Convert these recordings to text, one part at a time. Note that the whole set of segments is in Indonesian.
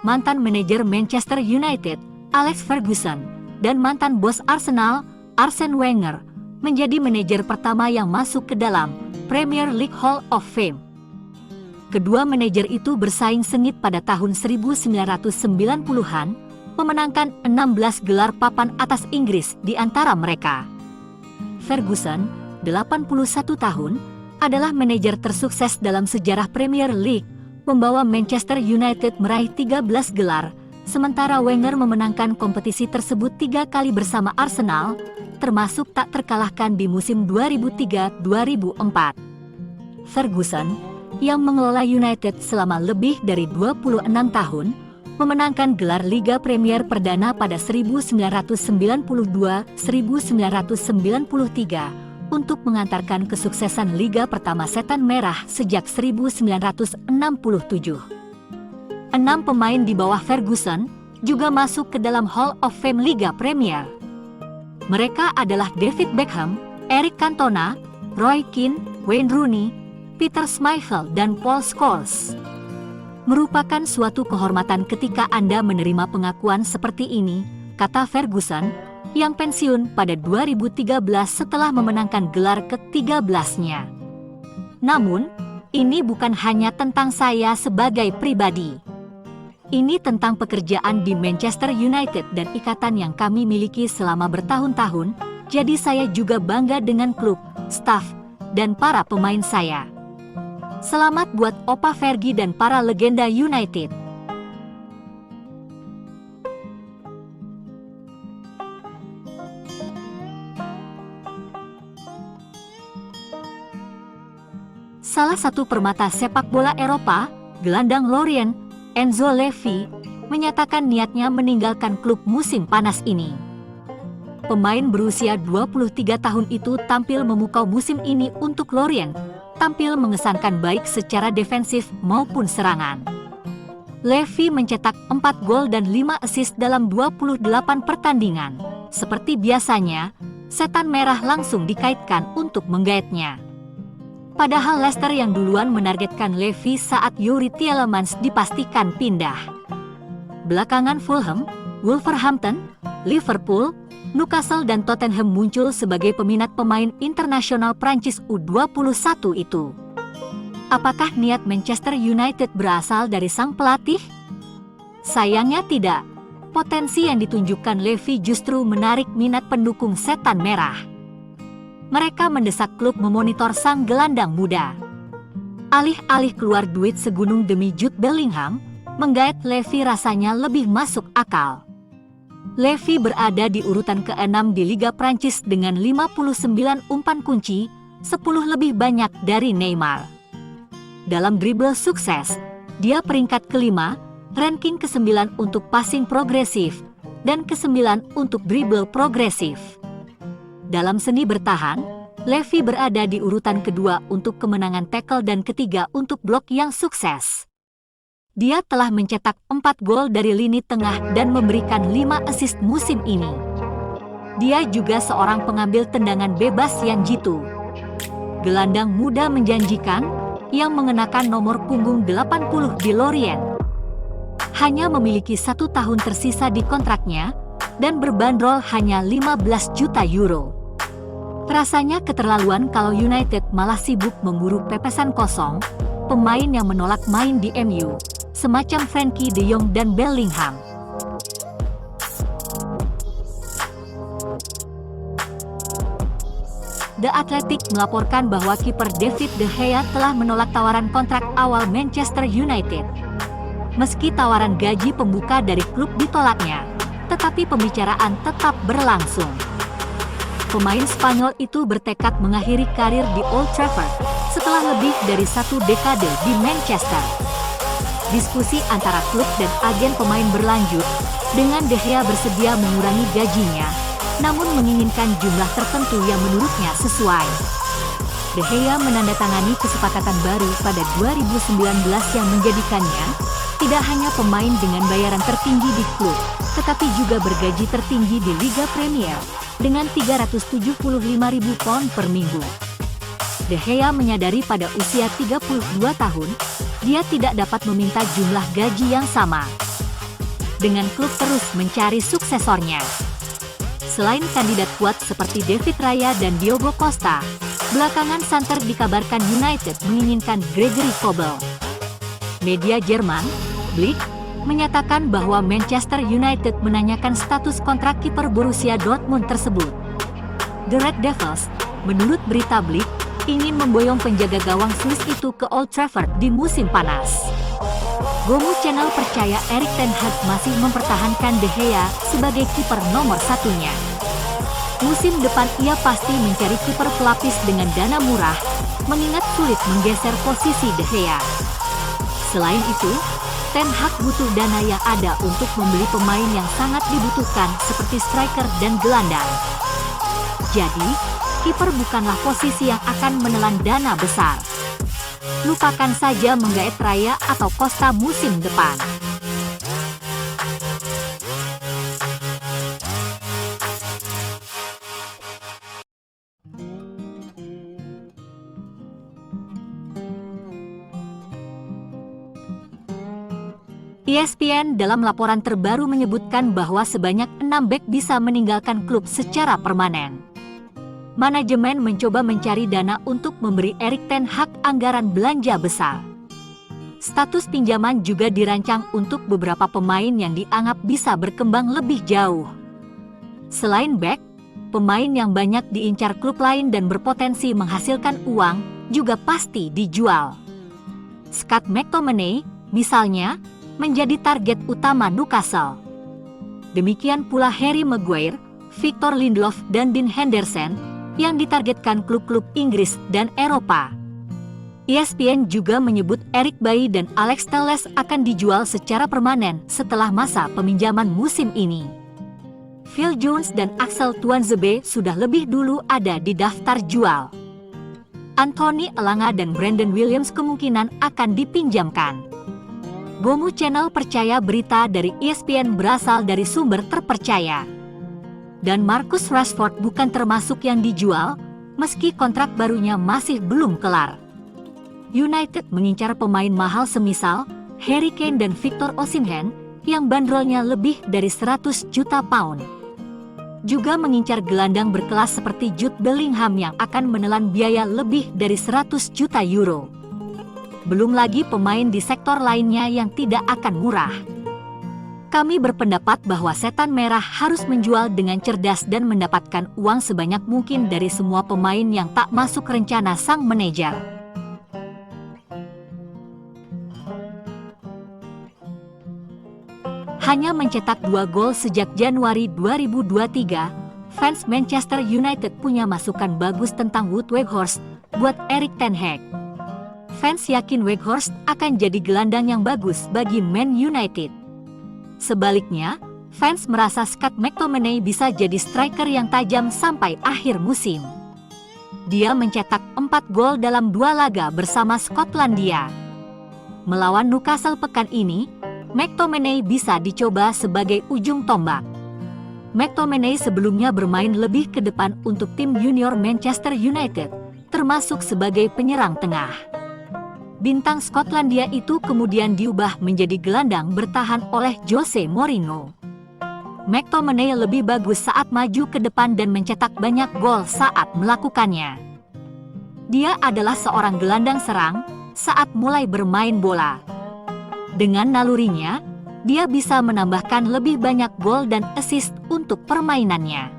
mantan manajer Manchester United, Alex Ferguson, dan mantan bos Arsenal, Arsene Wenger, menjadi manajer pertama yang masuk ke dalam Premier League Hall of Fame. Kedua manajer itu bersaing sengit pada tahun 1990-an, memenangkan 16 gelar papan atas Inggris di antara mereka. Ferguson, 81 tahun, adalah manajer tersukses dalam sejarah Premier League, membawa Manchester United meraih 13 gelar, sementara Wenger memenangkan kompetisi tersebut 3 kali bersama Arsenal, termasuk tak terkalahkan di musim 2003-2004. Ferguson, yang mengelola United selama lebih dari 26 tahun, memenangkan gelar Liga Premier Perdana pada 1992-1993, untuk mengantarkan kesuksesan Liga pertama Setan Merah sejak 1967. 6 pemain di bawah Ferguson juga masuk ke dalam Hall of Fame Liga Premier. Mereka adalah David Beckham, Eric Cantona, Roy Keane, Wayne Rooney, Peter Schmeichel, dan Paul Scholes. Merupakan suatu kehormatan ketika Anda menerima pengakuan seperti ini, kata Ferguson, yang pensiun pada 2013 setelah memenangkan gelar ke-13-nya. Namun, ini bukan hanya tentang saya sebagai pribadi. Ini tentang pekerjaan di Manchester United dan ikatan yang kami miliki selama bertahun-tahun, jadi saya juga bangga dengan klub, staf, dan para pemain saya. Selamat buat Opa Fergie dan para legenda United. Salah satu permata sepak bola Eropa, gelandang Lorient, Enzo Levy, menyatakan niatnya meninggalkan klub musim panas ini. Pemain berusia 23 tahun itu tampil memukau musim ini untuk Lorient, tampil mengesankan baik secara defensif maupun serangan. Levy mencetak 4 gol dan 5 assist dalam 28 pertandingan. Seperti biasanya, Setan Merah langsung dikaitkan untuk menggaetnya. Padahal Leicester yang duluan menargetkan Levy saat Youri Tielemans dipastikan pindah. Belakangan Fulham, Wolverhampton, Liverpool, Newcastle dan Tottenham muncul sebagai peminat pemain internasional Prancis U21 itu. Apakah niat Manchester United berasal dari sang pelatih? Sayangnya tidak. Potensi yang ditunjukkan Levy justru menarik minat pendukung Setan Merah. Mereka mendesak klub memonitor sang gelandang muda. Alih-alih keluar duit segunung demi Jude Bellingham, menggaet Levy rasanya lebih masuk akal. Levy berada di urutan ke-6 di Liga Prancis dengan 59 umpan kunci, 10 lebih banyak dari Neymar. Dalam dribble sukses, dia peringkat ke-5, ranking ke-9 untuk passing progresif, dan ke-9 untuk dribble progresif. Dalam seni bertahan, Levy berada di urutan kedua untuk kemenangan tackle dan ketiga untuk blok yang sukses. Dia telah mencetak 4 gol dari lini tengah dan memberikan 5 assist musim ini. Dia juga seorang pengambil tendangan bebas yang jitu. Gelandang muda menjanjikan, yang mengenakan nomor punggung 80 di Lorient. Hanya memiliki 1 tahun tersisa di kontraknya, dan berbandrol hanya 15 juta euro. Rasanya keterlaluan kalau United malah sibuk memburu pepesan kosong, pemain yang menolak main di MU, semacam Frenkie de Jong dan Bellingham. The Athletic melaporkan bahwa kiper David De Gea telah menolak tawaran kontrak awal Manchester United. Meski tawaran gaji pembuka dari klub ditolaknya, tetapi pembicaraan tetap berlangsung. Pemain Spanyol itu bertekad mengakhiri karir di Old Trafford setelah lebih dari 1 dekade di Manchester. Diskusi antara klub dan agen pemain berlanjut, dengan De Gea bersedia mengurangi gajinya, namun menginginkan jumlah tertentu yang menurutnya sesuai. De Gea menandatangani kesepakatan baru pada 2019 yang menjadikannya tidak hanya pemain dengan bayaran tertinggi di klub, tetapi juga bergaji tertinggi di Liga Premier dengan 375.000 pound per minggu. De Gea menyadari pada usia 32 tahun, dia tidak dapat meminta jumlah gaji yang sama. dengan klub terus mencari suksesornya. Selain kandidat kuat seperti David Raya dan Diogo Costa, belakangan santer dikabarkan United menginginkan Gregory Kobel. Media Jerman, Blick, menyatakan bahwa Manchester United menanyakan status kontrak kiper Borussia Dortmund tersebut. The Red Devils, menurut berita Blick, ingin memboyong penjaga gawang Swiss itu ke Old Trafford di musim panas. Gomu Channel percaya Erik ten Hag masih mempertahankan De Gea sebagai kiper nomor satunya. Musim depan ia pasti mencari kiper pelapis dengan dana murah, mengingat sulit menggeser posisi De Gea. Selain itu, Ten Hag butuh dana yang ada untuk membeli pemain yang sangat dibutuhkan seperti striker dan gelandang. Jadi, kiper bukanlah posisi yang akan menelan dana besar. Lupakan saja menggait Raya atau Costa musim depan. ESPN dalam laporan terbaru menyebutkan bahwa sebanyak 6 bek bisa meninggalkan klub secara permanen. Manajemen mencoba mencari dana untuk memberi Erik ten Hag anggaran belanja besar. Status pinjaman juga dirancang untuk beberapa pemain yang dianggap bisa berkembang lebih jauh. Selain bek, pemain yang banyak diincar klub lain dan berpotensi menghasilkan uang juga pasti dijual. Scott McTominay, misalnya, menjadi target utama Newcastle. Demikian pula Harry Maguire, Victor Lindelof dan Dean Henderson yang ditargetkan klub-klub Inggris dan Eropa. ESPN juga menyebut Eric Bailly dan Alex Telles akan dijual secara permanen setelah masa peminjaman musim ini. Phil Jones dan Axel Tuanzebe sudah lebih dulu ada di daftar jual. Anthony Elanga dan Brandon Williams kemungkinan akan dipinjamkan. Gomu Channel percaya berita dari ESPN berasal dari sumber terpercaya. Dan Marcus Rashford bukan termasuk yang dijual, meski kontrak barunya masih belum kelar. United mengincar pemain mahal semisal Harry Kane dan Victor Osimhen yang bandrolnya lebih dari 100 juta pound. Juga mengincar gelandang berkelas seperti Jude Bellingham yang akan menelan biaya lebih dari 100 juta euro. Belum lagi pemain di sektor lainnya yang tidak akan murah. Kami berpendapat bahwa Setan Merah harus menjual dengan cerdas dan mendapatkan uang sebanyak mungkin dari semua pemain yang tak masuk rencana sang manajer. Hanya mencetak 2 gol sejak Januari 2023, fans Manchester United punya masukan bagus tentang Wout Weghorst buat Erik ten Hag. Fans yakin Weghorst akan jadi gelandang yang bagus bagi Man United. Sebaliknya, fans merasa Scott McTominay bisa jadi striker yang tajam sampai akhir musim. Dia mencetak 4 gol dalam 2 laga bersama Skotlandia. Melawan Newcastle pekan ini, McTominay bisa dicoba sebagai ujung tombak. McTominay sebelumnya bermain lebih ke depan untuk tim junior Manchester United, termasuk sebagai penyerang tengah. Bintang Skotlandia itu kemudian diubah menjadi gelandang bertahan oleh Jose Mourinho. McTominay lebih bagus saat maju ke depan dan mencetak banyak gol saat melakukannya. Dia adalah seorang gelandang serang saat mulai bermain bola. Dengan nalurinya, dia bisa menambahkan lebih banyak gol dan assist untuk permainannya.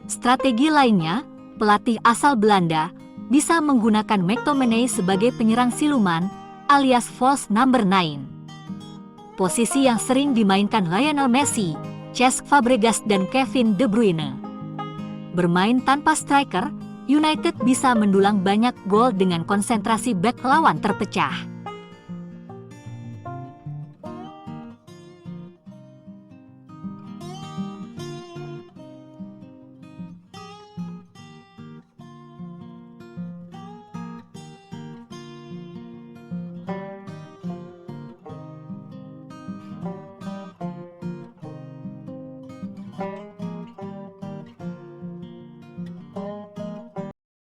Strategi lainnya, pelatih asal Belanda bisa menggunakan McTominay sebagai penyerang siluman alias false number 9. Posisi yang sering dimainkan Lionel Messi, Cesc Fabregas dan Kevin De Bruyne. Bermain tanpa striker, United bisa mendulang banyak gol dengan konsentrasi bek lawan terpecah.